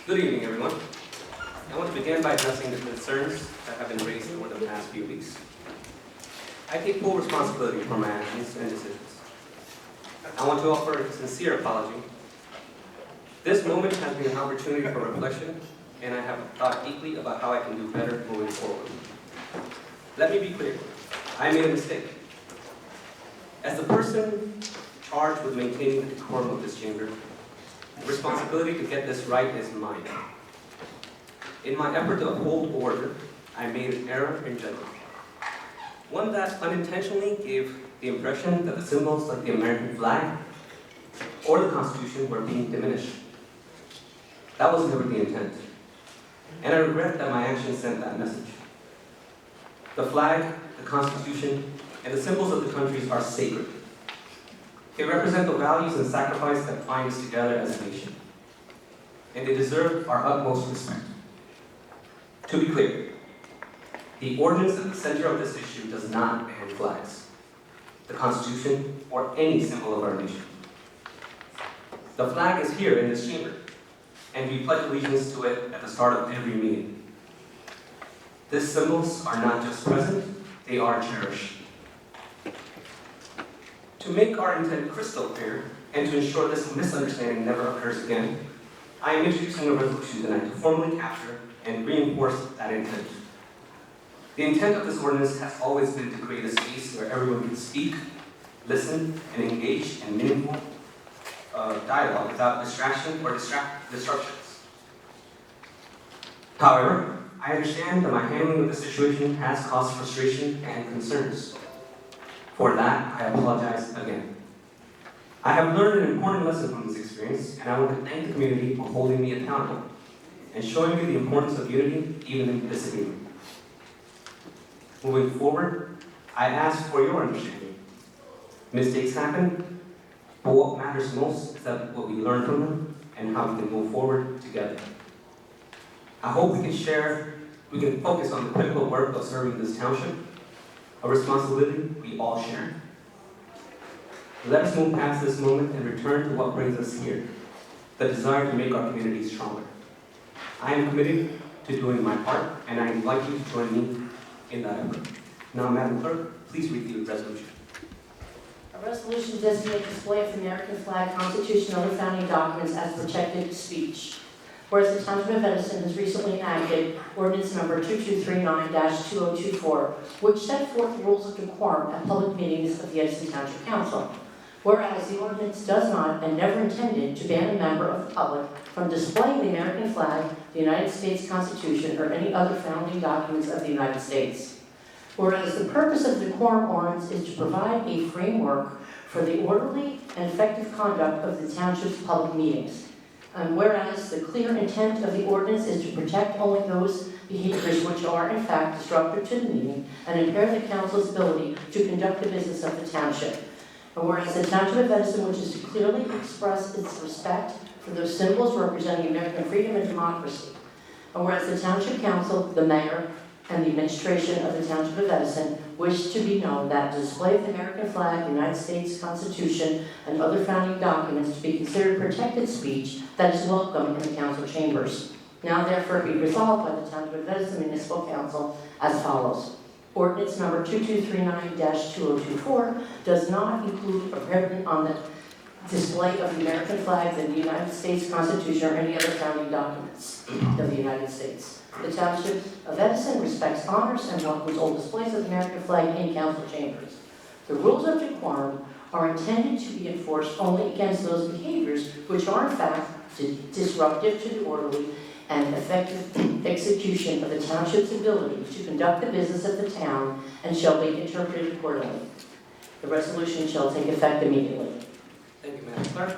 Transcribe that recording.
Good evening, everyone. I want to begin by addressing the concerns that have been raised over the past few weeks. I take full responsibility for my actions and decisions. I want to offer a sincere apology. This moment has been an opportunity for reflection, and I have thought deeply about how I can do better moving forward. Let me be clear. I made a mistake. As the person charged with maintaining the decorum of this chamber, the responsibility to get this right is mine. In my effort to uphold order, I made an error in judgment. One that unintentionally gave the impression that the symbols like the American flag or the Constitution were being diminished. That was never the intent. And I regret that my actions sent that message. The flag, the Constitution, and the symbols of the countries are sacred. They represent the values and sacrifice that bind us together as a nation. And they deserve our utmost respect. To be clear, the ordinance at the center of this issue does not ban flags, the Constitution, or any symbol of our nation. The flag is here in this chamber, and we pledge allegiance to it at the start of every meeting. These symbols are not just present, they are cherished. To make our intent crystal clear, and to ensure this misunderstanding never occurs again, I am introducing a resolution tonight to formally capture and reinforce that intent. The intent of this ordinance has always been to create a space where everyone can speak, listen, and engage in meaningful dialogue without distraction or disruptions. However, I understand that my handling of the situation has caused frustration and concerns. For that, I apologize again. I have learned an important lesson from this experience, and I want to thank the community for holding me accountable and showing me the importance of unity, even in disagreement. Moving forward, I ask for your understanding. Mistakes happen, but what matters most is that what we learn from them and how we can move forward together. I hope we can focus on the critical work of serving this township, a responsibility we all share. Let us move past this moment and return to what brings us here, the desire to make our community stronger. I am committed to doing my part, and I invite you to join me in that effort. Now, Madam Clerk, please read the resolution. A resolution designating display of the American flag, Constitution, and other founding documents as protected speech. Whereas the Township of Edison has recently enacted ordinance number 2239-2024, which set forth rules of decorum at public meetings of the Edison Township Council. Whereas the ordinance does not and never intended to ban a member of the public from displaying the American flag, the United States Constitution, or any other founding documents of the United States. Whereas the purpose of the decorum ordinance is to provide a framework for the orderly and effective conduct of the Township's public meetings. And whereas the clear intent of the ordinance is to protect only those behaviors which are in fact disruptive to the meeting and impair the council's ability to conduct the business of the township. And whereas the Township of Edison wishes to clearly express its respect for those symbols representing American freedom and democracy. And whereas the Township Council, the Mayor, and the administration of the Township of Edison wish to be known that the display of the American flag, the United States Constitution, and other founding documents to be considered protected speech that is welcome in the council chambers. Now therefore be resolved by the Township of Edison Municipal Council as follows. Ordinance number 2239-2024 does not include a prohibition on the display of the American flag and the United States Constitution or any other founding documents of the United States. The Township of Edison respects, honors, and welcomes all displays of the American flag in council chambers. The rules of decorum are intended to be enforced only against those behaviors which are in fact disruptive to the orderly and effective execution of the Township's ability to conduct the business of the town and shall be interpreted accordingly. The resolution shall take effect immediately. Thank you, Madam Clerk.